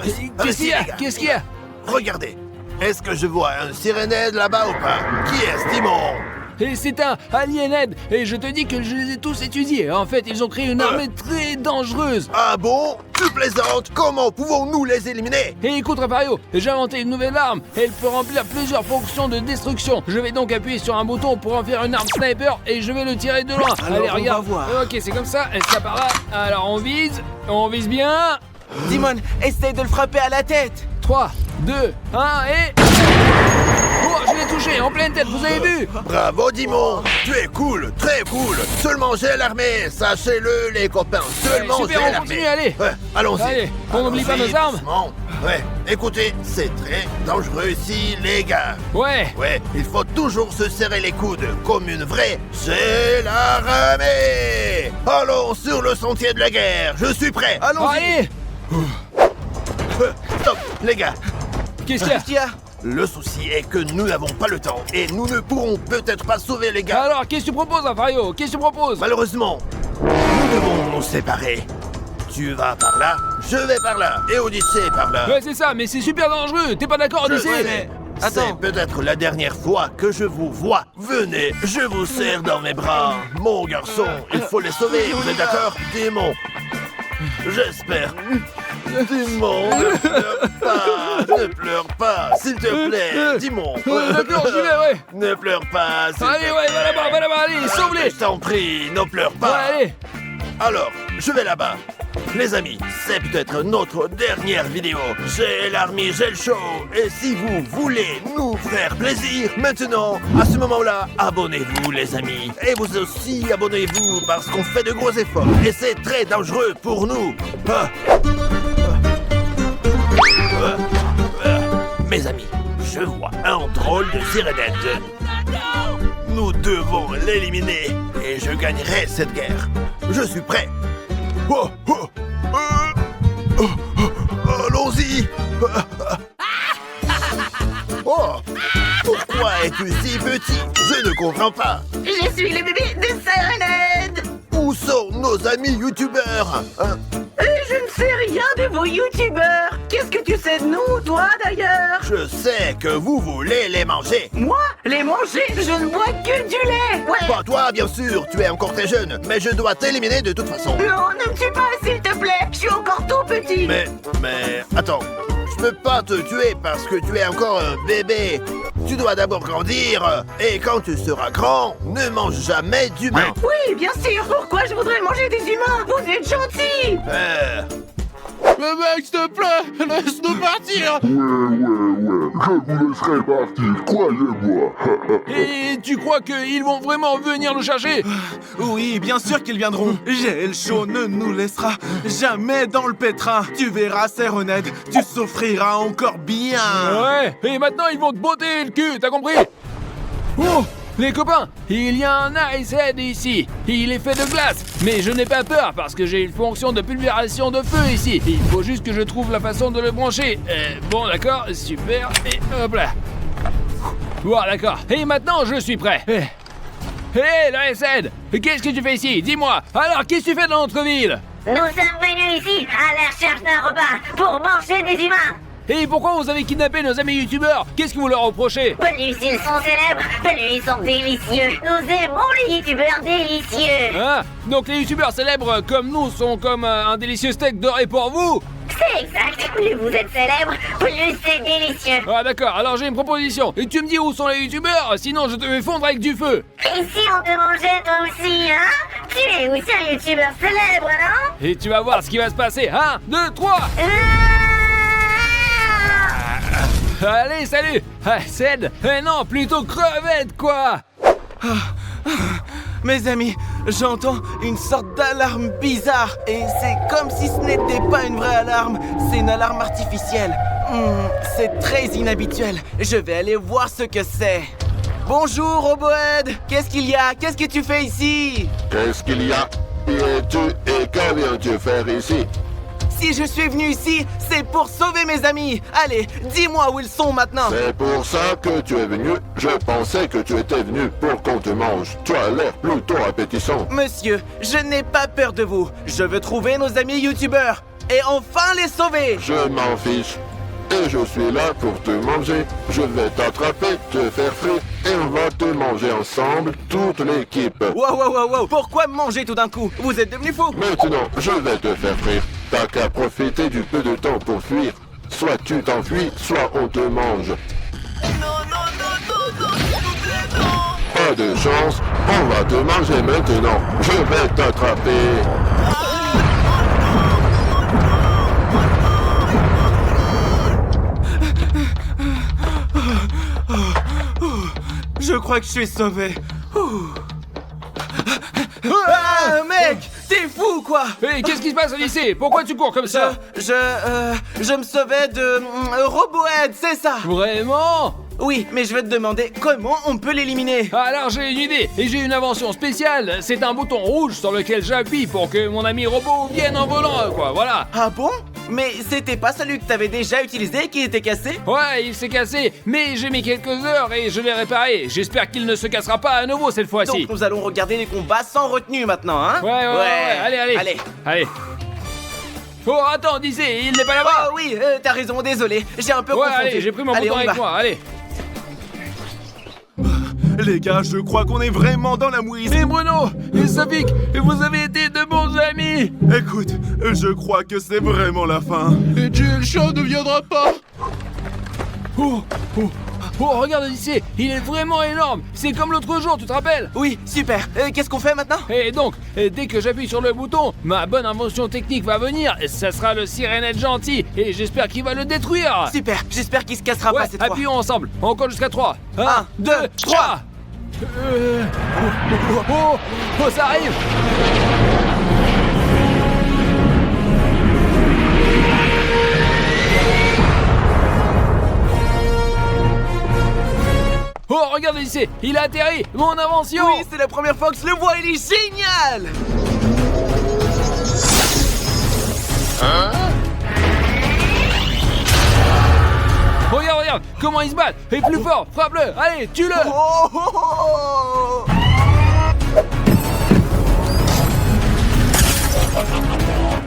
Qu'est-ce qu'il y a? Qu'est-ce qu'il y a? Regardez. Est-ce que je vois un Sirenhead là-bas ou pas? Qui est-ce, Timon? Et c'est un Alienhead, et je te dis que je les ai tous étudiés. En fait, ils ont créé une armée très dangereuse. Ah bon? Tu plaisantes? Comment pouvons-nous les éliminer? Et écoute, Rafario, j'ai inventé une nouvelle arme. Elle peut remplir plusieurs fonctions de destruction. Je vais donc appuyer sur un bouton pour en faire une arme sniper, et je vais le tirer de loin. Alors, allez, on regarde. va voir. Ok, c'est comme ça, et ça part là. Alors, on vise bien. Dimon, essaye de le frapper à la tête. 3, 2, 1, et... Oh, je l'ai touché, en pleine tête, vous avez vu? Bravo, Dimon. Tu es cool, très cool. Seulement j'ai l'armée, sachez-le, les copains. Seulement super, j'ai on l'armée. continue, allez. Ouais, allons-y. Allez, on n'oublie pas Allons-y, nos armes. doucement. Ouais, écoutez, c'est très dangereux ici, les gars. Ouais. Ouais, il faut toujours se serrer les coudes, comme une vraie armée. Allons sur le sentier de la guerre, je suis prêt. Allez. Stop, les gars. Qu'est-ce qu'il y a? Qu'est-ce qu'il y a? Le souci est que nous n'avons pas le temps et nous ne pourrons peut-être pas sauver les gars. Alors, qu'est-ce que tu proposes, Rafario? Qu'est-ce que tu proposes? Malheureusement, nous devons nous séparer. Tu vas par là, je vais par là, et Odyssée par là. Ouais, c'est ça, mais c'est super dangereux. T'es pas d'accord, Je Odyssée? sais. Attends. C'est peut-être la dernière fois que je vous vois. Venez, je vous serre dans mes bras. Mon garçon, il faut les sauver, vous êtes d'accord? Démon. J'espère. Démon, ne pleure pas, s'il te plaît. Démon. D'accord, j'y vais, ouais. Ne pleure pas, s'il te Allez, ouais, va là-bas, allez, sauve-les. Je t'en prie, ne pleure Ouais, pas. allez. Alors, je vais là-bas. Les amis, c'est peut-être notre dernière vidéo. J'ai l'armée, j'ai le show. Et si vous voulez nous faire plaisir, maintenant, à ce moment-là, abonnez-vous les amis. Et vous aussi, abonnez-vous parce qu'on fait de gros efforts. Et c'est très dangereux pour nous. Mes amis, je vois un drôle de Sirenhead. Nous devons l'éliminer et je gagnerai cette guerre. Je suis prêt. Oh, oh, allons-y. Oh, pourquoi es-tu si petit? Je ne comprends pas. Je suis le bébé de Sirenhead. Où sont nos amis youtubeurs? Je ne sais rien de vos youtubeurs. Qu'est-ce que tu sais de nous, toi, d'ailleurs? Je sais que vous voulez les manger. Moi, les manger, je ne bois que du lait. Ouais. Pas toi, bien sûr, tu es encore très jeune, mais je dois t'éliminer de toute façon. Non, ne me tue pas, s'il te plaît. Je suis encore tout petit. Mais, attends, je peux pas te tuer parce que tu es encore un bébé. Tu dois d'abord grandir, et quand tu seras grand, ne mange jamais d'humains. Oui, bien sûr. Pourquoi je voudrais manger des humains? Vous êtes gentils. Mais mec, s'il te plaît, laisse-nous partir. Ouais, je vous laisserai partir, croyez-moi. Et tu crois qu'ils vont vraiment venir nous chercher? Oui, bien sûr qu'ils viendront. J'ai le chaud ne nous laissera jamais dans le pétrin. Tu verras, Sirenhead, tu souffriras encore bien. Ouais, et maintenant ils vont te botter le cul, t'as compris? Oh, les copains, il y a un Icehead ici. Il est fait de glace, mais je n'ai pas peur parce que j'ai une fonction de pulvérisation de feu ici. Il faut juste que je trouve la façon de le brancher. Bon, d'accord, super, et hop là. Bon, d'accord, et maintenant je suis prêt. Hé, l'Icehead, qu'est-ce que tu fais ici? Dis-moi, alors qu'est-ce que tu fais dans notre ville? Nous sommes venus ici à la recherche d'un repas pour manger des humains. Et pourquoi vous avez kidnappé nos amis youtubeurs? Qu'est-ce que vous leur reprochez? Plus ils sont célèbres, plus ils sont délicieux. Nous aimons les youtubeurs délicieux. Hein? Donc les youtubeurs célèbres comme nous sont comme un délicieux steak doré pour vous? C'est exact, plus vous êtes célèbres, plus c'est délicieux. Ah d'accord, alors j'ai une proposition. Et tu me dis où sont les youtubeurs? Sinon je te vais fondre avec du feu. Et si on te mangeait toi aussi, hein? Tu es aussi un youtubeur célèbre, non? Et tu vas voir ce qui va se passer. 1, 2, 3. Allez, salut. Cède. Non, plutôt crevette, quoi. Mes amis, j'entends une sorte d'alarme bizarre. Et c'est comme si ce n'était pas une vraie alarme. C'est une alarme artificielle. C'est très inhabituel. Je vais aller voir ce que c'est. Bonjour, Robohead. Qu'est-ce qu'il y a? Qu'est-ce que tu fais ici? Qu'est-ce qu'il y a? Qui es-tu et que viens-tu faire ici? Si je suis venu ici, c'est pour sauver mes amis. Allez, dis-moi où ils sont maintenant. C'est pour ça que tu es venu. Je pensais que tu étais venu pour qu'on te mange. Tu as l'air plutôt appétissant. Monsieur, je n'ai pas peur de vous. Je veux trouver nos amis youtubeurs. et enfin les sauver. Je m'en fiche. Et je suis là pour te manger. Je vais t'attraper, te faire frire, et on va te manger ensemble, toute l'équipe. Wow. Pourquoi manger tout d'un coup? Vous êtes devenu fou. Maintenant, je vais te faire frire. T'as qu'à profiter du peu de temps pour fuir. Soit tu t'enfuis, soit on te mange. Non, s'il vous plaît, non. Pas de chance, on va te manger maintenant. Je vais t'attraper. Je crois que je suis sauvé. Ah, mec, t'es fou quoi? Hé, qu'est-ce qui se passe, Odyssée? Pourquoi tu cours comme ça? Je me sauvais de Robohead, c'est ça? Vraiment? Oui, mais je vais te demander comment on peut l'éliminer. Alors j'ai une idée, et j'ai une invention spéciale. C'est un bouton rouge sur lequel j'appuie pour que mon ami robot vienne en volant, quoi, voilà. Ah bon? Mais c'était pas celui que t'avais déjà utilisé qui était cassé? Ouais, il s'est cassé, mais j'ai mis quelques heures et je l'ai réparé. J'espère qu'il ne se cassera pas à nouveau cette fois-ci. Donc nous allons regarder les combats sans retenue maintenant, hein? Ouais, allez. Oh, attends, Odyssée, il n'est pas là-bas. Oh oui, t'as raison, désolé, j'ai un peu Ouais, confondu. allez, j'ai pris mon Allez, bouton on y avec va. moi, allez. Les gars, je crois qu'on est vraiment dans la mouise. Mais Bruno et Sofik, vous avez été de bons amis. Écoute, je crois que c'est vraiment la fin. Et Jill Shaw ne viendra pas. Oh, regarde Odyssée, il est vraiment énorme. C'est comme l'autre jour, tu te rappelles? Oui, super, qu'est-ce qu'on fait maintenant? Et donc, dès que j'appuie sur le bouton, ma bonne invention technique va venir. Ça sera le Sirenette gentil. Et j'espère qu'il va le détruire. Super, j'espère qu'il se cassera Ouais, pas cette fois. appuyons ensemble. On compte jusqu'à 3. 1, 2, 3. Oh, ça arrive. Oh, regarde ici, il a atterri. Mon invention. Oui, c'est la première fois que je le vois, il est génial. Regarde, comment il se bat. Et plus fort, frappe-le. Allez, tue-le. Oh.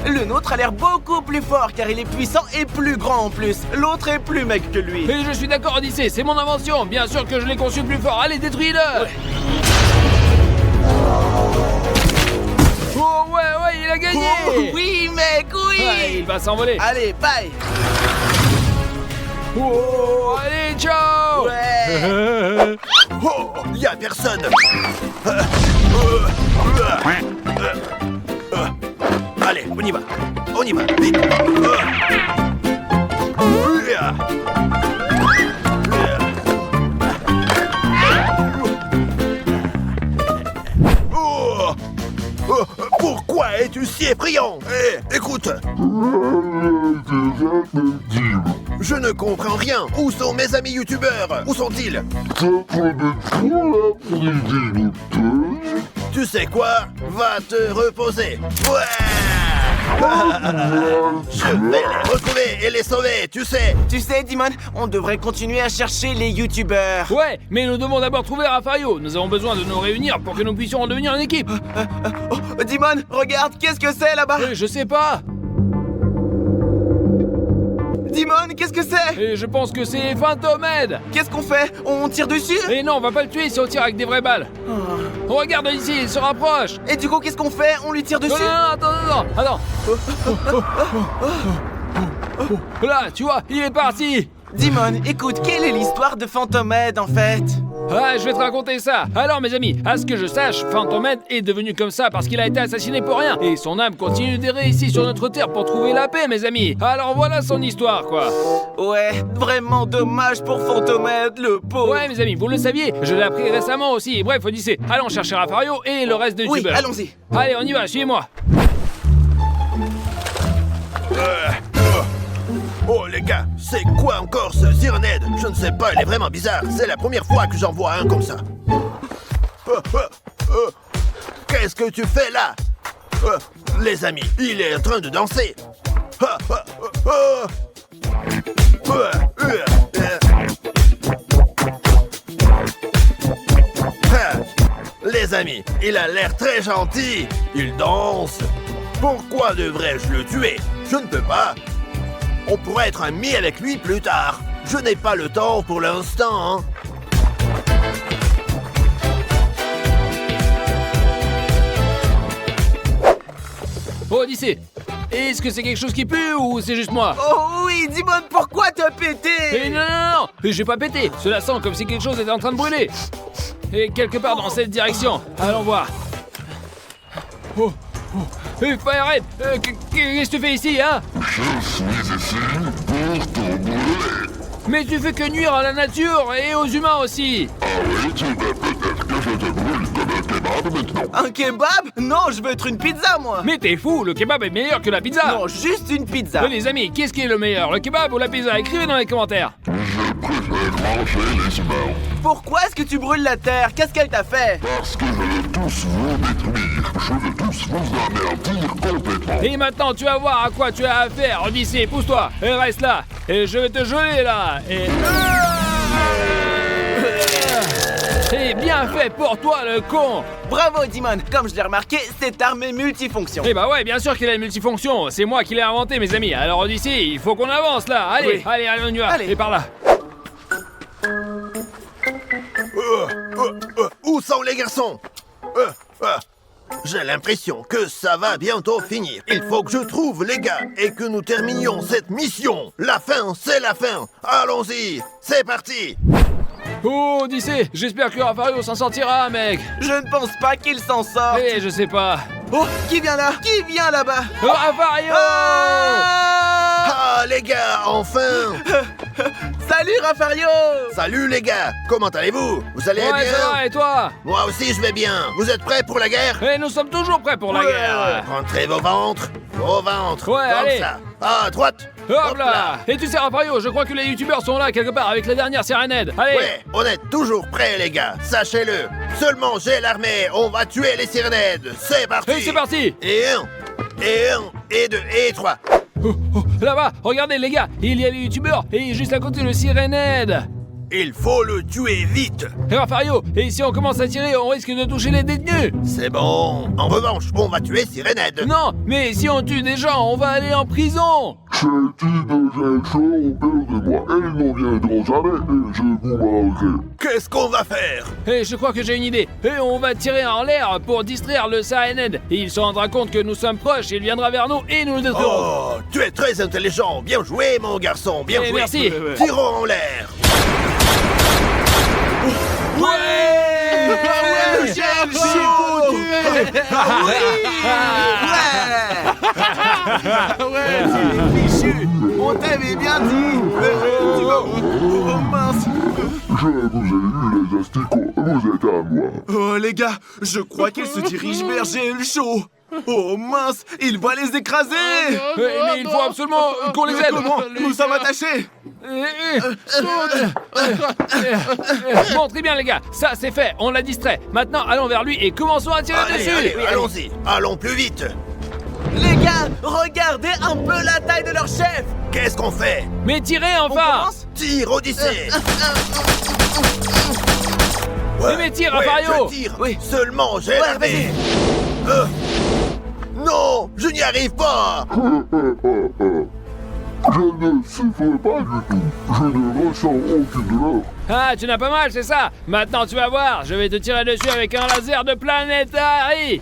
Le nôtre a l'air beaucoup plus fort car il est puissant et plus grand en plus. L'autre est plus mec que lui. Et je suis d'accord, Odyssée, c'est mon invention. Bien sûr que je l'ai conçu plus fort. Allez, détruis-le. Oh, ouais, il a gagné. Oh, oui, mec, oui. Ouais, il va s'envoler. Allez, bye. Oh, allez, ciao. Ouais. Oh, y a personne. Allez, on y va, vite. Pourquoi es-tu si effrayant? Écoute. Je ne comprends rien. Où sont mes amis youtubeurs? Où sont-ils? Tu sais quoi? Va te reposer. Ouais. Je vais les retrouver et les sauver, tu sais. Tu sais, Dimon, on devrait continuer à chercher les youtubeurs. Ouais, mais nous devons d'abord trouver Rafario. Nous avons besoin de nous réunir pour que nous puissions en devenir une équipe. Oh, Dimon, regarde, qu'est-ce que c'est là-bas? Je sais pas. Dimon, qu'est-ce que c'est? Et je pense que c'est Fantomède. Qu'est-ce qu'on fait? On tire dessus? Et non, on va pas le tuer si on tire avec des vraies balles. Regarde ici, il se rapproche. Et du coup, qu'est-ce qu'on fait? On lui tire dessus? Non, attends. Là, tu vois, il est parti. Dimon, écoute, quelle est l'histoire de Fantomède en fait? Ah, je vais te raconter ça. Alors, mes amis, à ce que je sache, Fantomède est devenu comme ça parce qu'il a été assassiné pour rien. Et son âme continue d'errer ici sur notre terre pour trouver la paix, mes amis. Alors voilà son histoire, quoi. Ouais, vraiment dommage pour Fantomède, le pauvre. Ouais, mes amis, vous le saviez, je l'ai appris récemment aussi. Bref, Odyssée, allons chercher Rafario et le reste de Oui, youtubeurs. allons-y. Allez, on y va, suivez-moi. Oh les gars, c'est quoi encore ce Sirenette? Je ne sais pas, il est vraiment bizarre. C'est la première fois que j'en vois un comme ça. Qu'est-ce que tu fais là? Les amis, il est en train de danser. Les amis, il a l'air très gentil. Il danse. Pourquoi devrais-je le tuer? Je ne peux pas. On pourrait être amis avec lui plus tard. Je n'ai pas le temps pour l'instant, hein. Oh, Odyssée, est-ce que c'est quelque chose qui pue ou c'est juste moi? Oh oui, Dimon, pourquoi t'as pété? Eh non, j'ai pas pété. Cela sent comme si quelque chose était en train de brûler. Et quelque part dans cette direction. Allons voir. Oh. Hey, Firehead, qu'est-ce que tu fais ici, hein? Je suis ici pour te brûler. Mais tu fais que nuire à la nature et aux humains aussi. Ah oui, tu veux peut-être que je te brûle comme un kebab maintenant. Un kebab? Non, je veux être une pizza, moi. Mais t'es fou, le kebab est meilleur que la pizza. Non, juste une pizza. Les amis, qu'est-ce qui est le meilleur, le kebab ou la pizza? Écrivez dans les commentaires. Je préfère manger les humains. Pourquoi est-ce que tu brûles la terre? Qu'est-ce qu'elle t'a fait? Parce que je veux tous vous détruire. Je veux tous vous anéantir complètement. Et maintenant, tu vas voir à quoi tu as affaire. Odyssée, pousse-toi et reste là. Et je vais te geler là. Et... C'est bien fait pour toi, le con. Bravo, Dimon. Comme je l'ai remarqué, cette arme est multifonction. Eh bah ouais, bien sûr qu'elle a une multifonction. C'est moi qui l'ai inventé, mes amis. Alors Odyssée, il faut qu'on avance là. Allez, Oui. allez, on y va. Allez. Et par là. Où sont les garçons? J'ai l'impression que ça va bientôt finir. Il faut que je trouve les gars et que nous terminions cette mission. La fin, c'est la fin. Allons-y, c'est parti. Oh, Odyssée, j'espère que Rafario s'en sortira, mec. Je ne pense pas qu'il s'en sort. Eh, je sais pas. Oh, qui vient là? Qui vient là-bas? Oh, Rafario! Ah, les gars, enfin. Salut, Rafario! Salut les gars, comment allez-vous? Vous allez Ouais, bien? ça va, et toi? Moi aussi je vais bien. Vous êtes prêts pour la guerre? Eh, nous sommes toujours prêts pour la guerre. Rentrez vos ventres. Ouais, Comme allez. ça. À droite. Hop là! Et tu sais, Rafario, je crois que les youtubeurs sont là quelque part avec la dernière Sirenhead. Allez! Ouais, on est toujours prêts les gars, sachez-le. Seulement j'ai l'armée, on va tuer les Sirenheads. C'est parti. Et c'est parti! Et et deux, et trois. Oh, oh, là-bas, regardez les gars, il y a les youtubeurs et juste à côté le Sirenhead. Il faut le tuer vite. Et Rafario, et si on commence à tirer, on risque de toucher les détenus. C'est bon. En revanche, on va tuer Sirenhead. Non, mais si on tue des gens, on va aller en prison. Ces types de Gelcho ont peur de moi. Elles n'en viendront jamais et je vous mangerai. Qu'est-ce qu'on va faire? Et je crois que j'ai une idée. Et on va tirer en l'air pour distraire le Sirenhead. Et il se rendra compte que nous sommes proches, il viendra vers nous et nous le détruirons. Oh, tu es très intelligent. Bien joué mon garçon, bien Eh, joué. merci. Tirons en l'air. Ouais! Le gel chaud! Ouais, c'est fichu! On t'avait bien dit! Oh mince! Je vous ai eu les asticots. Vous êtes à moi. Oh les gars, je crois qu'elle se dirige vers GL Show. Oh mince, il va les écraser. Mais il faut absolument qu'on les aide. Comment? Nous sommes attachés. Bon, très bien les gars, ça c'est fait, on l'a distrait. Maintenant allons vers lui et commençons à tirer Allez, dessus. allez, allons-y. Allons plus vite. Les gars, regardez un peu la taille de leur chef! Qu'est-ce qu'on fait? Mais tirez On enfin. commence? Tire, Odyssée. Mais tire, Rafario. Je tire. Oui. Seulement, j'ai l'armée. Non, je n'y arrive pas. Je ne souffre pas du tout. Je ne ressens aucune douleur. Ah, tu n'as pas mal, c'est ça. Maintenant tu vas voir, je vais te tirer dessus avec un laser de Planetary.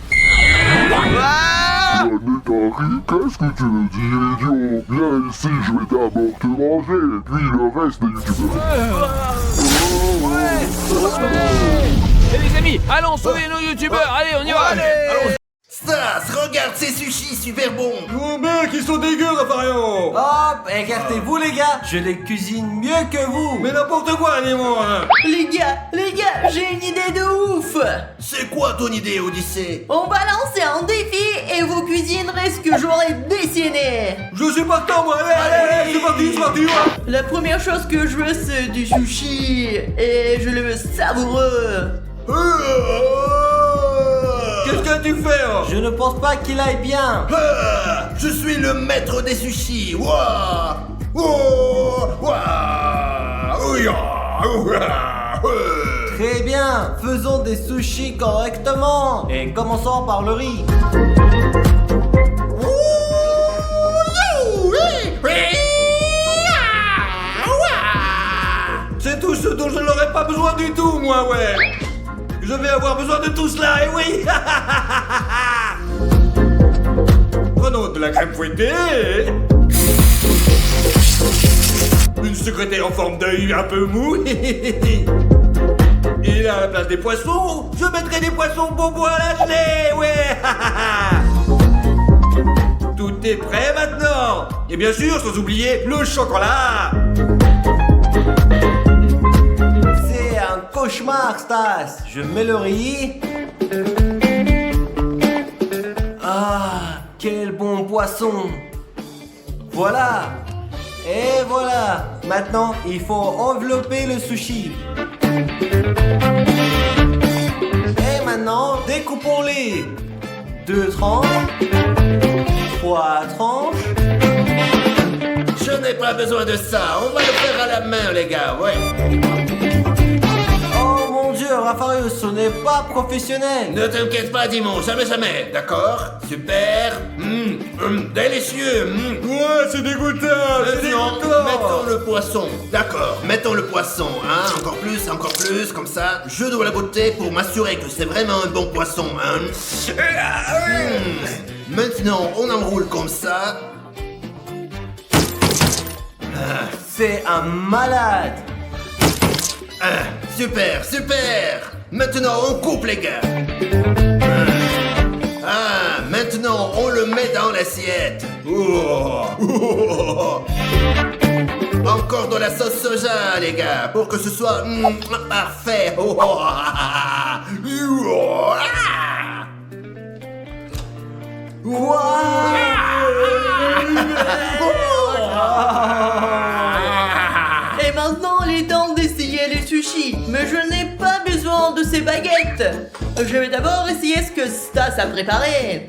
Ah! Planetary, qu'est-ce que tu veux dire, idiot? Viens ici, je vais d'abord te manger, puis le reste des youtubeurs. Et les amis, allons sauver nos youtubeurs. Allez, on y va. Allons. Stas, regarde ces sushis super bons. Oh mec, ils sont dégueux, Rafario. Hop, écartez-vous les gars, je les cuisine mieux que vous. Mais n'importe quoi, Nemo, hein. Les gars, j'ai une idée de ouf. C'est quoi ton idée, Odyssée? On va lancer un défi et vous cuisinerez ce que j'aurais dessiné. Je suis partant, moi. Allez, c'est parti, c'est parti. Ouais. La première chose que je veux, c'est du sushi. Et je le veux savoureux. Qu'est-ce que tu fais, hein? Je ne pense pas qu'il aille bien. Je suis le maître des sushis. Ouah. Ouah. Ouah. Ouah. Très bien, faisons des sushis correctement. Et commençons par le riz. de tout cela, et oui. Prenons de la crème fouettée. Une secrétaire en forme d'œil un peu mou. Et là, à la place des poissons, je mettrai des poissons bonbons à la gelée, ouais. Tout est prêt maintenant. Et bien sûr, sans oublier le chocolat. C'est un cauchemar, Stas. Je mets le riz. Ah, quel bon poisson. Voilà. Et voilà. Maintenant, il faut envelopper le sushi. Et maintenant, découpons-les. 2 tranches. 3 tranches. Je n'ai pas besoin de ça, on va le faire à la main, les gars, ouais. Oh mon Dieu, Raphaël, ce n'est pas professionnel. Ne t'inquiète pas, Dimon, jamais, jamais, d'accord? Super, délicieux, Ouais, c'est dégoûtant, c'est Maintenant, dégoûtant. mettons le poisson, d'accord, mettons le poisson, hein, encore plus, comme ça, je dois la goûter pour m'assurer que c'est vraiment un bon poisson, hein. Maintenant, on enroule comme ça. C'est un malade. Super. Maintenant, on coupe, les gars. Maintenant, on le met dans l'assiette. Encore de la sauce soja, les gars, pour que ce soit parfait. Et maintenant, il est temps d'essayer les sushis. Mais je n'ai pas besoin de ces baguettes. Je vais d'abord essayer ce que Stas a préparé.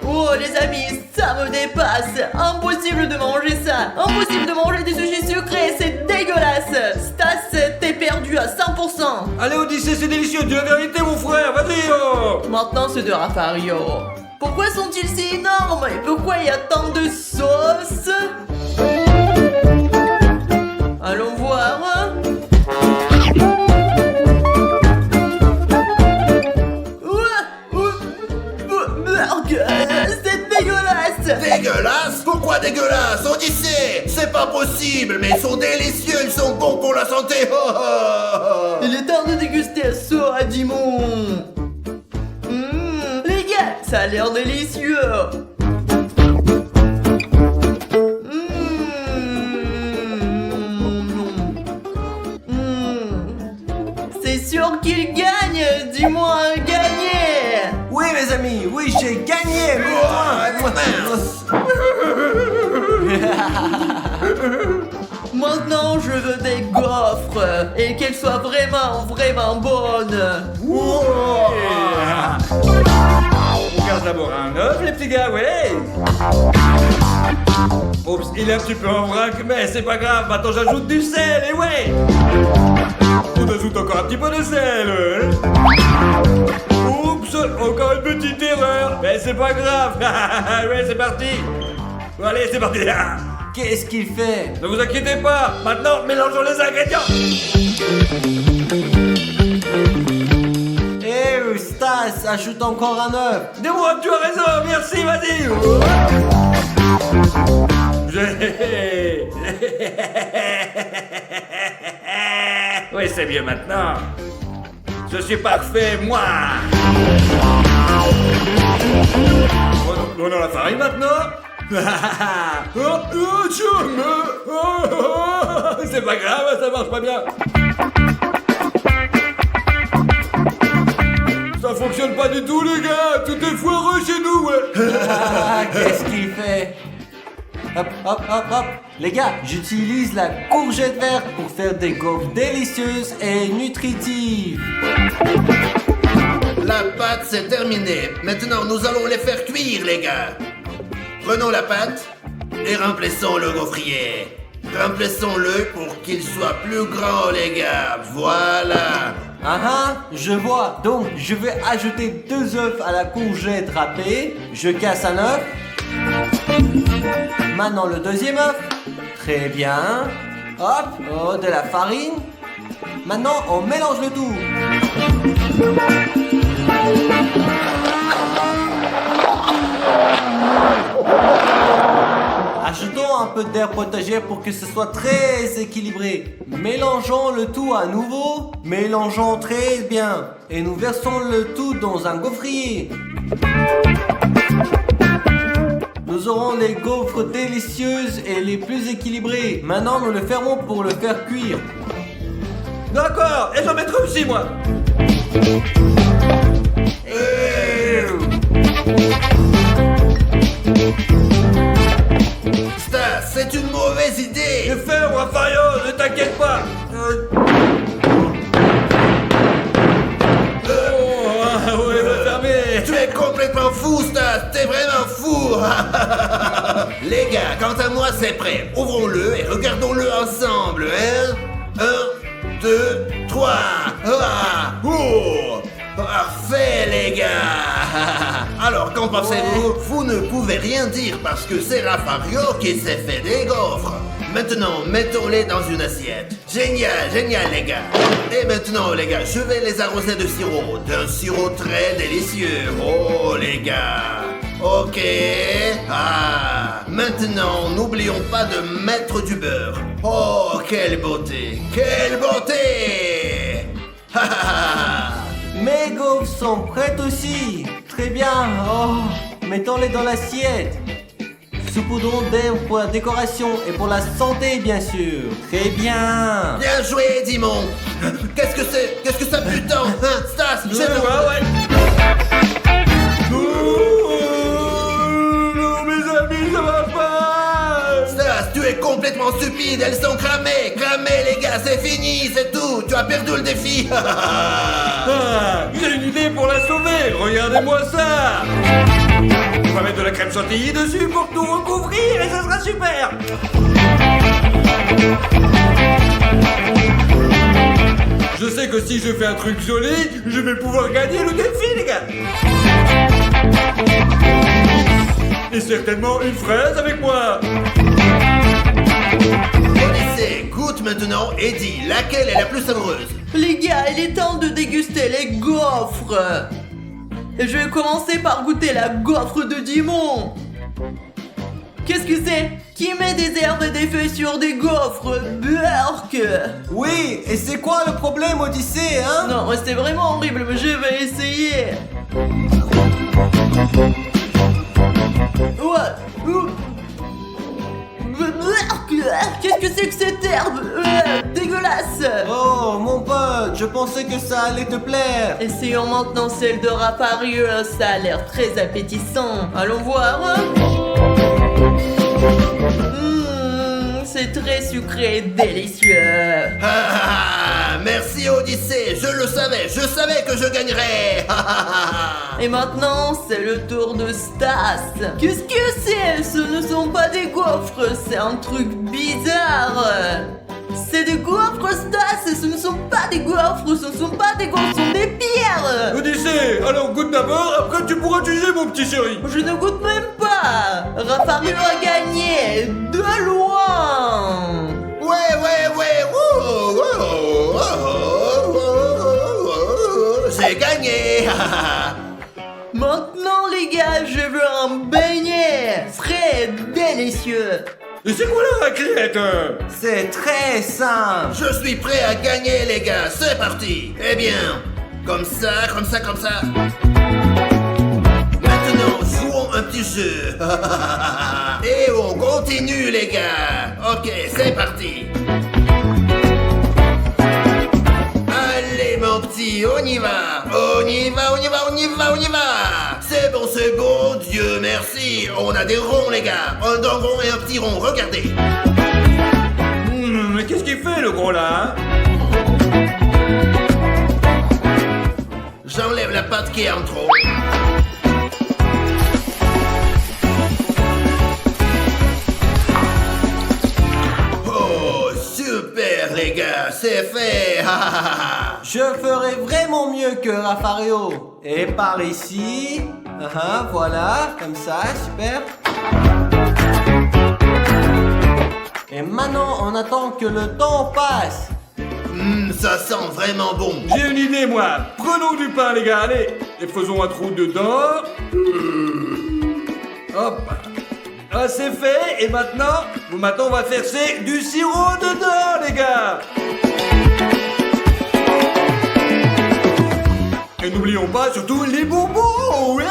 Oh les amis, ça me dépasse. Impossible de manger ça. Impossible de manger des sushis sucrés, c'est dégueulasse. Stas, t'es perdu à 100%. Allez, Odyssée, c'est délicieux, dis la vérité, mon frère, vas-y, oh. Maintenant, c'est de Rafario. Pourquoi sont-ils si énormes? Et pourquoi il y a tant de sauce? Allons voir. C'est dégueulasse! Dégueulasse? Pourquoi dégueulasse? Odyssée! C'est pas possible, mais ils sont délicieux, ils sont bons pour la santé! Il est temps de déguster ça à Dimon! Les gars, ça a l'air délicieux! C'est sûr qu'il gagne! Dis-moi un gagné! Oui, mes amis, oui, j'ai gagné. Maintenant, je veux des gaufres et qu'elles soient vraiment bonnes. On garde d'abord un œuf, les petits gars, ouais. Oups, il est un petit peu en vrac, mais c'est pas grave, maintenant j'ajoute du sel, et ouais. On ajoute encore un petit peu de sel. Oups, encore une petite erreur, mais c'est pas grave. Ouais, c'est parti. Bon, allez, c'est parti. Qu'est-ce qu'il fait? Ne vous inquiétez pas, maintenant mélangeons les ingrédients. Eh, Stas, ajoute encore un œuf. Dis-moi, tu as raison, merci, vas-y. Oui, c'est mieux maintenant. Je suis parfait, moi. On a la farine maintenant. C'est pas grave, ça marche pas bien. Ça fonctionne pas du tout, les gars. Tout est foireux chez nous, ouais. Qu'est-ce qu'il fait? Hop, hop, hop, hop. Les gars, j'utilise la courgette verte pour faire des gaufres délicieuses et nutritives. La pâte, c'est terminé. Maintenant, nous allons les faire cuire, les gars. Prenons la pâte et remplissons le gaufrier. Remplissons-le pour qu'il soit plus grand, les gars. Voilà. Je vois. Donc, je vais ajouter 2 œufs à la courgette râpée. Je casse un œuf. Maintenant, le deuxième œuf. Très bien. Hop, oh, de la farine. Maintenant, on mélange le tout. Ajoutons un peu d'air potager pour que ce soit très équilibré. Mélangeons le tout à nouveau. Mélangeons très bien. Et nous versons le tout dans un gaufrier. Nous aurons les gaufres délicieuses et les plus équilibrées. Maintenant, nous le fermons pour le faire cuire. D'accord, et j'en mettrai aussi, moi. Stas, c'est une mauvaise idée. Je ferme, Rafario, ne t'inquiète pas. Oh, ouais, va fermer. Tu es complètement fou, Stas. T'es vraiment fou. Les gars, quant à moi, c'est prêt. Ouvrons-le et regardons-le ensemble, hein. 1, 2, 3. Ah, oh, parfait, les gars. Alors, qu'en pensez-vous? Vous ne pouvez rien dire parce que c'est Rafario qui s'est fait des gaufres. Maintenant, mettons-les dans une assiette. Génial, génial, les gars. Et maintenant, les gars, je vais les arroser de sirop. D'un sirop très délicieux. Oh, les gars. Ok. Ah. Maintenant, n'oublions pas de mettre du beurre. Oh, quelle beauté. Quelle beauté. Ha ha ha. Mes gaufres sont prêtes aussi. Très bien. Oh, mettons-les dans l'assiette. Saupoudrons d'air pour la décoration et pour la santé, bien sûr. Très bien. Bien joué, Dimon. Qu'est-ce que c'est? Qu'est-ce que ça pue tant, hein, Stas? Non, mes amis, ça va pas. Stas, tu es complètement stupide. Elles sont cramées. Cramées, les gars, c'est fini, c'est tout. Tu as perdu le défi. J'ai une idée pour la sauver. Regardez-moi ça. On va mettre de la crème chantilly dessus pour tout recouvrir et ça sera super. Je sais que si je fais un truc joli, je vais pouvoir gagner le défi, les gars. Et certainement une fraise avec moi. Odyssée, goûte maintenant et dis laquelle est la plus savoureuse. Les gars, il est temps de déguster les gaufres. Et je vais commencer par goûter la gaufre de Dimon. Qu'est-ce que c'est? Qui met des herbes et des feuilles sur des gaufres? Burk. Oui, et c'est quoi le problème, Odyssée, hein? Non, c'est vraiment horrible, mais je vais essayer. Qu'est-ce que c'est que cette herbe? Dégueulasse. Oh, mon pote, je pensais que ça allait te plaire. Essayons maintenant celle de Rafario, ça a l'air très appétissant. Allons voir. C'est très sucré et délicieux. Merci Odyssée, je savais que je gagnerais. Et maintenant, c'est le tour de Stas. Qu'est-ce que c'est? Ce ne sont pas des gaufres, c'est un truc bizarre. C'est des gaufres, Stas, et ce ne sont pas des gaufres, ce ne sont pas des gaufres, ce sont des pierres. Odyssée, alors goûte d'abord, après tu pourras juger, mon petit chéri. Je ne goûte même pas. Rafario a gagné, de loin. Ouais. J'ai gagné. Maintenant, les gars, je veux un beignet frais, délicieux. Et c'est quoi la raclette? C'est très simple. Je suis prêt à gagner, les gars, c'est parti. Eh bien, comme ça. Maintenant, jouons un petit jeu. Et on continue, les gars. Ok, c'est parti. Allez, mon petit, on y va. C'est bon, Dieu merci. On a des ronds, les gars. Un grand rond et un petit rond, regardez. Mais qu'est-ce qu'il fait, le gros, là? J'enlève la pâte qui est en trop. Oh, super, les gars, c'est fait. Je ferai vraiment mieux que Rafario. Et par ici. Voilà, comme ça, super. Et maintenant, on attend que le temps passe. Ça sent vraiment bon. J'ai une idée, moi. Prenons du pain, les gars, allez. Et faisons un trou dedans. Hop. Ah, c'est fait. Et maintenant, on va verser du sirop dedans, les gars. Et n'oublions pas surtout les bonbons, ouais.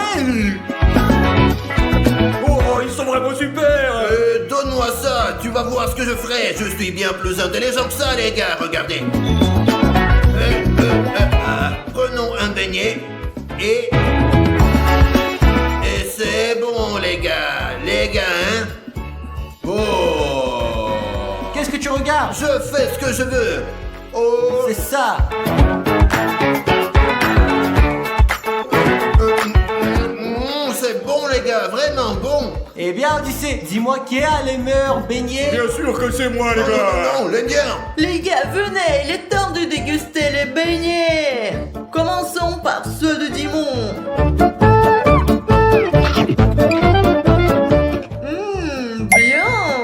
Oh, ils sont vraiment super. Donne-moi ça, tu vas voir ce que je ferai. Je suis bien plus intelligent que ça, les gars, regardez. Prenons un beignet et c'est bon, les gars, hein. Oh. Qu'est-ce que tu regardes? Je fais ce que je veux. Oh. C'est ça. C'est bon, les gars, vraiment bon. Eh bien, Odyssée, dis-moi qui a les meilleurs beignets? Bien sûr que c'est moi, les gars. Non, les miens. Les gars, venez, il est temps de déguster les beignets. Commençons par ceux de Dimon. Bien.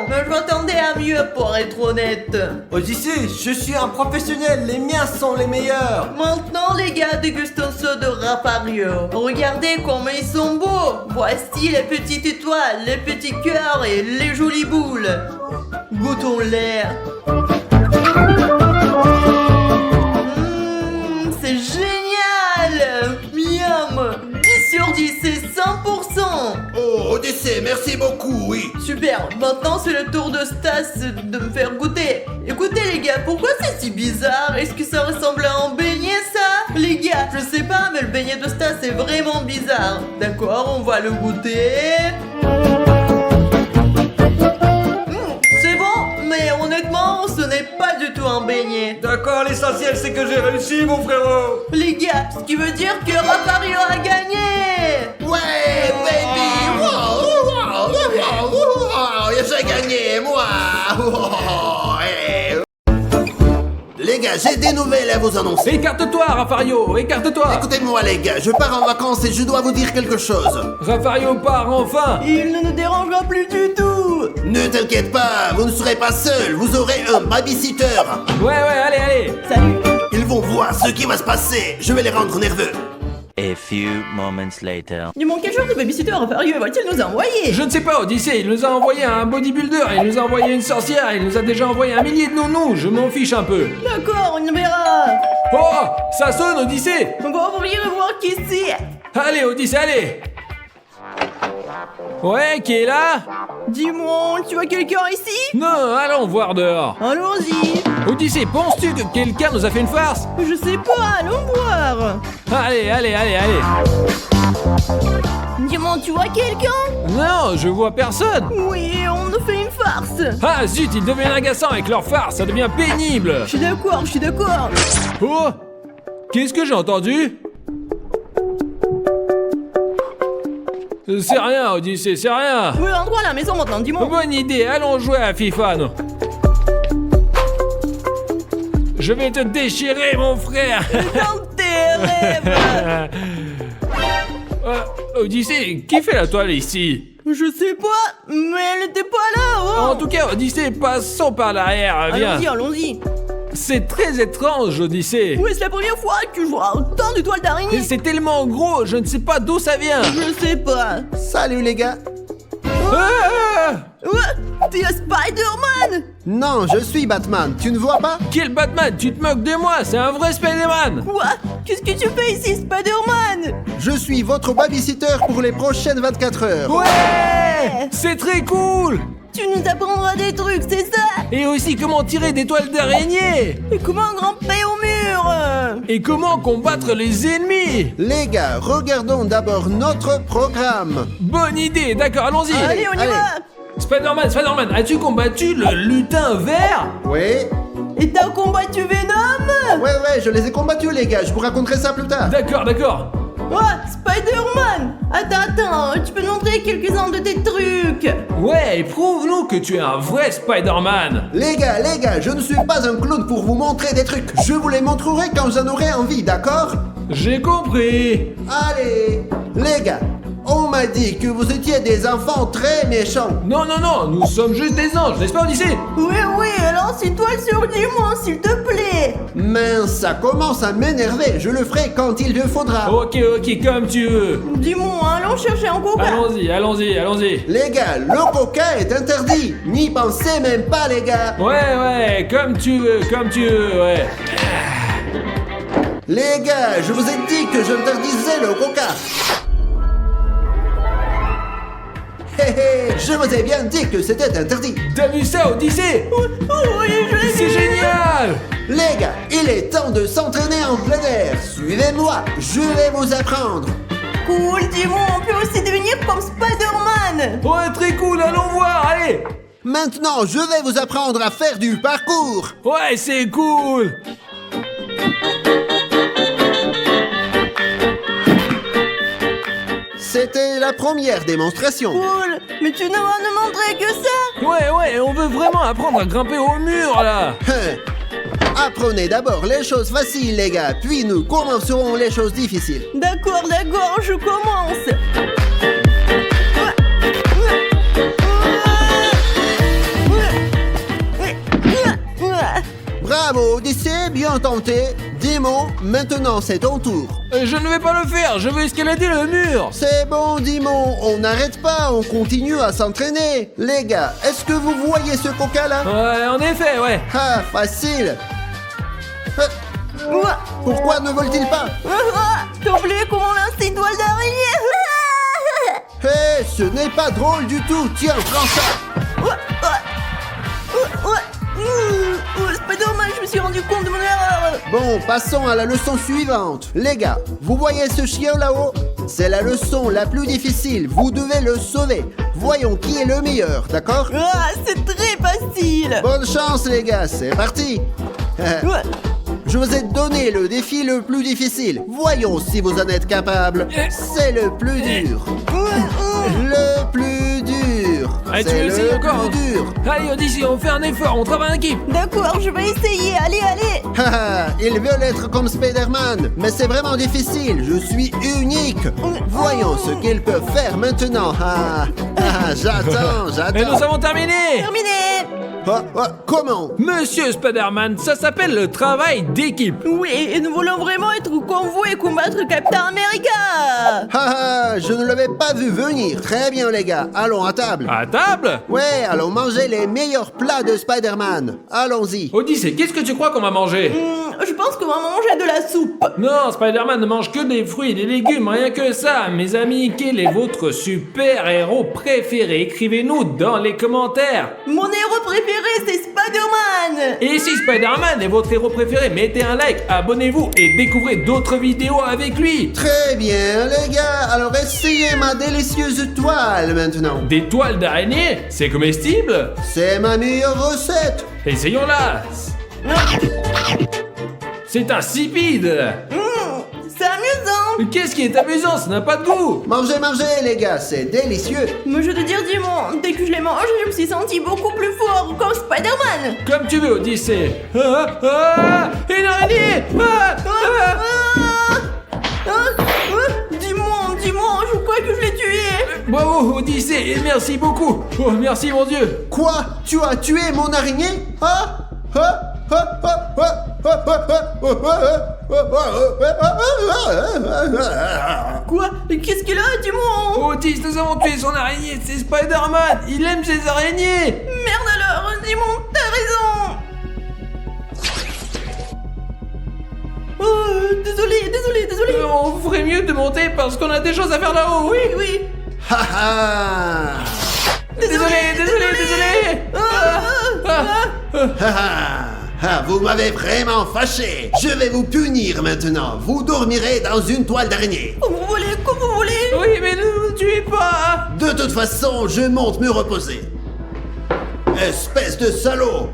Mais je m'attendais à mieux pour être honnête. Odyssée, je suis un professionnel, les miens sont les meilleurs. Maintenant, les gars, dégustons ceux de Rafario. Regardez comme ils sont beaux. Voici les petites étoiles, les petits cœurs et les jolies boules. Goûtons-les. C'est génial. Miam. 10 sur 10, c'est 100%. Oh, Odyssée, merci beaucoup, oui. Super, maintenant c'est le tour de Stas de me faire goûter. Écoutez les gars, pourquoi c'est si bizarre? Est-ce que ça ressemble à un beignet ça? Les gars, je sais pas, mais le beignet de Stas c'est vraiment bizarre. D'accord, on va le goûter. C'est bon, mais honnêtement, ce n'est pas du tout un beignet. D'accord, l'essentiel c'est que j'ai réussi, mon frérot. Les gars, ce qui veut dire que Rafario a gagné. Ouais, baby. J'ai gagné, moi. Les gars, j'ai des nouvelles à vous annoncer. Écarte-toi, Rafario, écarte-toi. Écoutez-moi, les gars, je pars en vacances et je dois vous dire quelque chose. Rafario part enfin. Il ne nous dérangera plus du tout. Ne t'inquiète pas, vous ne serez pas seul, vous aurez un babysitter. Ouais, allez. Salut. Ils vont voir ce qui va se passer, je vais les rendre nerveux. A few moments later. Dis-moi, quel genre de babysitter Rafario va-t-il nous envoyer? Je ne sais pas, Odyssée, il nous a envoyé un bodybuilder, il nous a envoyé une sorcière, il nous a déjà envoyé 1 millier de nounous, je m'en fiche un peu. D'accord, on verra. Oh, ça sonne, Odyssée. On va ouvrir et voir qui c'est. Allez, Odyssée, allez. Ouais, qui est là? Dis-moi, tu vois quelqu'un ici? Non, allons voir dehors. Allons-y. Odyssée, penses-tu que quelqu'un nous a fait une farce? Je sais pas, allons voir. Allez. Dis-moi, tu vois quelqu'un? Non, je vois personne. Oui, on nous fait une farce. Ah zut, ils deviennent agaçants avec leur farce, ça devient pénible. Je suis d'accord. Oh, qu'est-ce que j'ai entendu? C'est rien, Odyssée, c'est rien. Oui, endroit à la maison maintenant, dis-moi. Bonne idée, allons jouer à FIFA, non? Je vais te déchirer, mon frère. Dans tes rêves. Odyssée, qui fait la toile ici? Je sais pas, mais elle était pas là, oh. En tout cas, Odyssée, passons par l'arrière, viens. Allons-y. C'est très étrange, Odyssée. Oui, c'est la première fois que je vois autant de toiles d'araignée. C'est tellement gros, je ne sais pas d'où ça vient. Je sais pas. Salut les gars. T'es Spider-Man. Non, je suis Batman, tu ne vois pas? Quel Batman? Tu te moques de moi, c'est un vrai Spider-Man. Quoi? Qu'est-ce que tu fais ici, Spider-Man? Je suis votre babysitter pour les prochaines 24 heures. Ouais, c'est très cool. Tu nous apprendras des trucs, c'est ça? Et aussi comment tirer des toiles d'araignée. Et comment grimper au mur? Et comment combattre les ennemis. Les gars, regardons d'abord notre programme. Bonne idée, d'accord, allons-y. Allez, on y va. Spider-Man, as-tu combattu le lutin vert? Oui. Et t'as combattu Venom? Ouais, je les ai combattus les gars, je vous raconterai ça plus tard. D'accord. Oh, Spider-Man! Attends, tu peux nous montrer quelques-uns de tes trucs? Ouais, prouve-nous que tu es un vrai Spider-Man. Les gars, je ne suis pas un clown pour vous montrer des trucs. Je vous les montrerai quand j'en aurai envie, d'accord? J'ai compris. Allez, les gars, on m'a dit que vous étiez des enfants très méchants. Non, non, non, nous sommes juste des anges, n'est-ce pas, Odyssée? Oui, oui, alors c'est toi le survivant, s'il te plaît. Mince, ça commence à m'énerver. Je le ferai quand il le faudra. Ok, ok, comme tu veux. Dis-moi, allons chercher un coca. Allons-y, allons-y, allons-y. Les gars, le coca est interdit. N'y pensez même pas, les gars. Ouais, comme tu veux, ouais. Les gars, je vous ai dit que j'interdisais le coca. Hé hé, je vous ai bien dit que c'était interdit. T'as vu ça, Odyssée? Oui, je l'ai C'est vu. génial. Les gars, il est temps de s'entraîner en plein air. Suivez-moi, je vais vous apprendre. Cool, dis-moi, on peut aussi devenir comme Spider-Man. Ouais, très cool, allons voir, allez. Maintenant, je vais vous apprendre à faire du parcours. Ouais, c'est cool. C'était la première démonstration. Cool, mais tu ne vas nous montrer que ça. Ouais, on veut vraiment apprendre à grimper au mur, là. Apprenez d'abord les choses faciles, les gars, puis nous commencerons les choses difficiles. D'accord, je commence. Bravo, Odyssée, bien tenté. Dimon, maintenant c'est ton tour. Je ne vais pas le faire, je veux escalader le mur. C'est bon, Dimon, on n'arrête pas, on continue à s'entraîner. Les gars, est-ce que vous voyez ce coca là? Ouais, en effet, ouais. Ah, facile. Pourquoi ne vole-t-il pas? T'as oublié comment lancer une toile d'araignée? Hé, ce n'est pas drôle du tout. Tiens, prends ça. Spider-Man, je me suis rendu compte de mon erreur. Bon, passons à la leçon suivante. Les gars, vous voyez ce chien là-haut? C'est la leçon la plus difficile. Vous devez le sauver. Voyons qui est le meilleur, d'accord? Ah, c'est très facile. Bonne chance, les gars. C'est parti. Je vous ai donné le défi le plus difficile. Voyons si vous en êtes capable. C'est le plus dur. Le plus dur. Allez, tu C'est veux essayer le encore? plus dur. Allez, Odyssey, on fait un effort, on travaille en équipe. D'accord, je vais essayer. Allez. Haha, ils veulent être comme Spider-Man, mais c'est vraiment difficile. Je suis unique. Voyons ce qu'ils peuvent faire maintenant. J'attends. Et nous avons terminé. Terminé. Comment? Monsieur Spider-Man, ça s'appelle le travail d'équipe. Oui, et nous voulons vraiment être comme vous et combattre Captain America. Je ne l'avais pas vu venir. Très bien, les gars. Allons à table. À table? Ouais, allons manger les meilleurs plats de Spider-Man. Allons-y. Odyssey, qu'est-ce que tu crois qu'on va manger? Je pense qu'on va manger de la soupe. Non, Spider-Man ne mange que des fruits et des légumes, rien que ça. Mes amis, quel est votre super-héros préféré? Écrivez-nous dans les commentaires. Mon héros préféré, c'est Spider-Man. Et si Spider-Man est votre héros préféré, mettez un like, abonnez-vous et découvrez d'autres vidéos avec lui. Très bien, les gars. Alors essayez ma délicieuse toile maintenant. Des toiles d'araignée? C'est comestible? C'est ma meilleure recette. Essayons-la. C'est insipide. C'est amusant. Qu'est-ce qui est amusant? Ça n'a pas de goût. Mangez, les gars, c'est délicieux. Mais je te dire, Dimon, dès que je l'ai mangé, je me suis senti beaucoup plus fort, comme Spider-Man. Comme tu veux, Odyssey. Une araignée. Dis-moi, je crois que je l'ai tué. Bravo, Odyssey, et merci beaucoup. Oh, merci, mon Dieu. Quoi? Tu as tué mon araignée? Quoi? Qu'est-ce qu'il a, Dimon? Otis, nous avons tué son araignée, c'est Spider-Man. Il aime ses araignées. Merde alors, Dimon, t'as raison. Désolé. On ferait mieux de monter parce qu'on a des choses à faire là-haut. Oui. Désolé. Vous m'avez vraiment fâché. Je vais vous punir maintenant. Vous dormirez dans une toile d'araignée. Comme vous voulez. Oui, mais ne nous tuez pas. De toute façon, je monte me reposer. Espèce de salaud.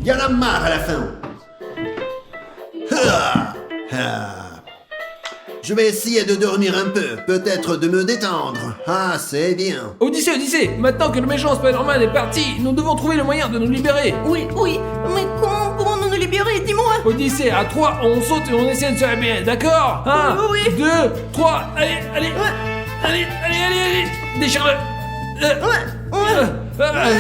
Y en a marre à la fin. Je vais essayer de dormir un peu, peut-être de me détendre. C'est bien. Odyssey, maintenant que le méchant Spider-Man est parti, nous devons trouver le moyen de nous libérer. Oui, mais comment pourrons-nous nous libérer, dis-moi. Odyssey, à 3, on saute et on essaie de se réveiller, d'accord? 1, Oui. 2, 3, allez. Déchire-le.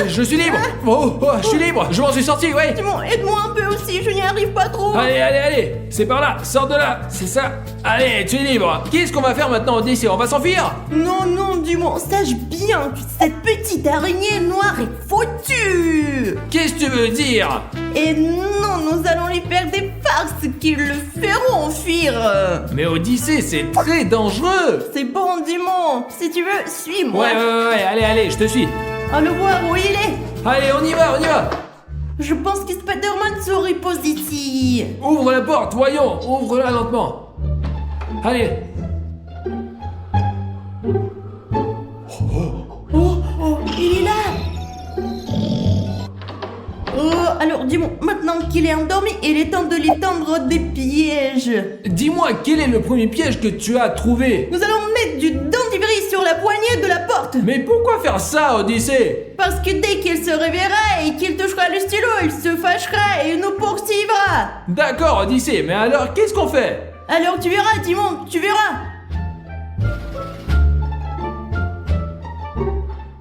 Je suis libre. Oh, je suis libre. Je m'en suis sorti, ouais. Dis-moi, aide-moi un peu aussi, je n'y arrive pas trop. Allez. C'est par là. Sors de là. C'est ça. Allez, tu es libre. Qu'est-ce qu'on va faire maintenant, Odyssée? On va s'enfuir? Non, dis-moi, sache bien que cette petite araignée noire est foutue. Qu'est-ce que tu veux dire? Et non, nous allons lui faire des farces qui le feront fuir. Mais Odyssée, c'est très dangereux. C'est bon, dis-moi. Si tu veux, suis-moi. Ouais. Allez, je te suis. Allons voir où il est. Allez, on y va. Je pense que Spider-Man se repose ici. Ouvre la porte, voyons. Ouvre-la lentement. Allez. Oh, il est là. Alors dis-moi, maintenant qu'il est endormi, il est temps de lui tendre des pièges. Dis-moi, quel est le premier piège que tu as trouvé? Nous allons mettre du dentifrice sur la poignée de la porte. Mais pourquoi faire ça, Odyssée? Parce que dès qu'il se réveillera et qu'il touchera le stylo, il se fâchera et nous poursuivra. D'accord, Odyssée, mais alors qu'est-ce qu'on fait? Alors tu verras, Timon, tu verras.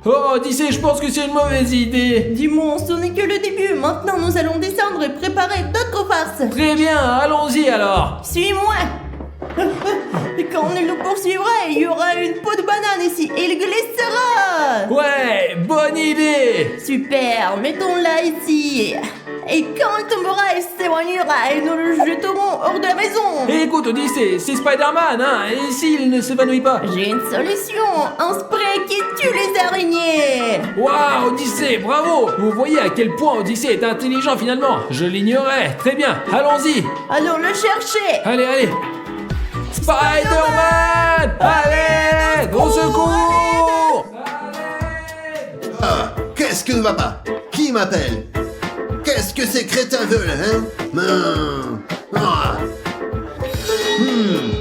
Oh, Odyssée, je pense que c'est une mauvaise idée. Dis-moi, ce n'est que le début. Maintenant, nous allons descendre et préparer d'autres farces. Très bien, allons-y alors. Suis-moi. Et quand il nous poursuivra, il y aura une peau de banane ici et il glissera. Ouais, bonne idée. Super, mettons-la ici. Et quand il tombera, il s'éloignera et nous le jeterons hors de la maison. Et écoute, Odyssée, c'est Spider-Man, hein. Et s'il ne s'évanouit pas? J'ai une solution, un spray qui tue les araignées. Waouh, Odyssée, bravo. Vous voyez à quel point Odyssée est intelligent finalement. Je l'ignorais. Très bien, allons-y. Allons le chercher. Allez. Spider-Man! Allez! Au secours! Ah, qu'est-ce que ne va pas? Qui m'appelle? Qu'est-ce que ces crétins veulent, hein?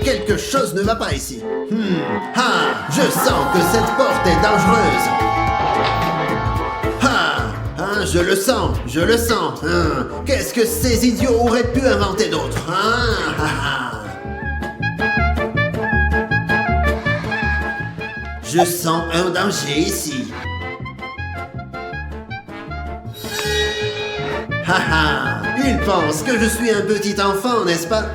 Quelque chose ne va pas ici. Je sens que cette porte est dangereuse. Je le sens. Qu'est-ce que ces idiots auraient pu inventer d'autre? Je sens un danger ici. Ils pensent que je suis un petit enfant, n'est-ce pas?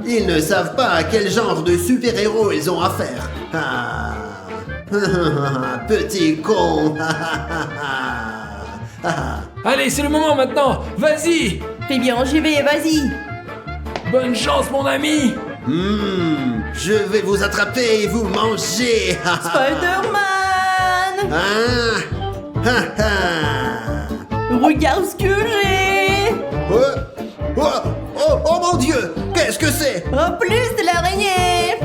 Ils ne savent pas à quel genre de super-héros ils ont affaire. Petit con. Allez, c'est le moment maintenant. Vas-y. Très bien, j'y vais, vas-y. Bonne chance, mon ami. Je vais vous attraper et vous manger. Spider-Man. Regarde ce que j'ai. Oh mon Dieu, qu'est-ce que c'est? En plus de l'araignée.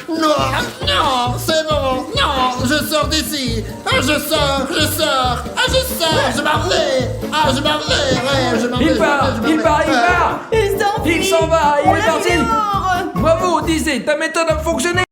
Non, c'est bon. Non, je sors d'ici. Je sors. Je m'en vais. Il part. Il s'en va, il est parti. Bravo, Odyssée, ta méthode a fonctionné.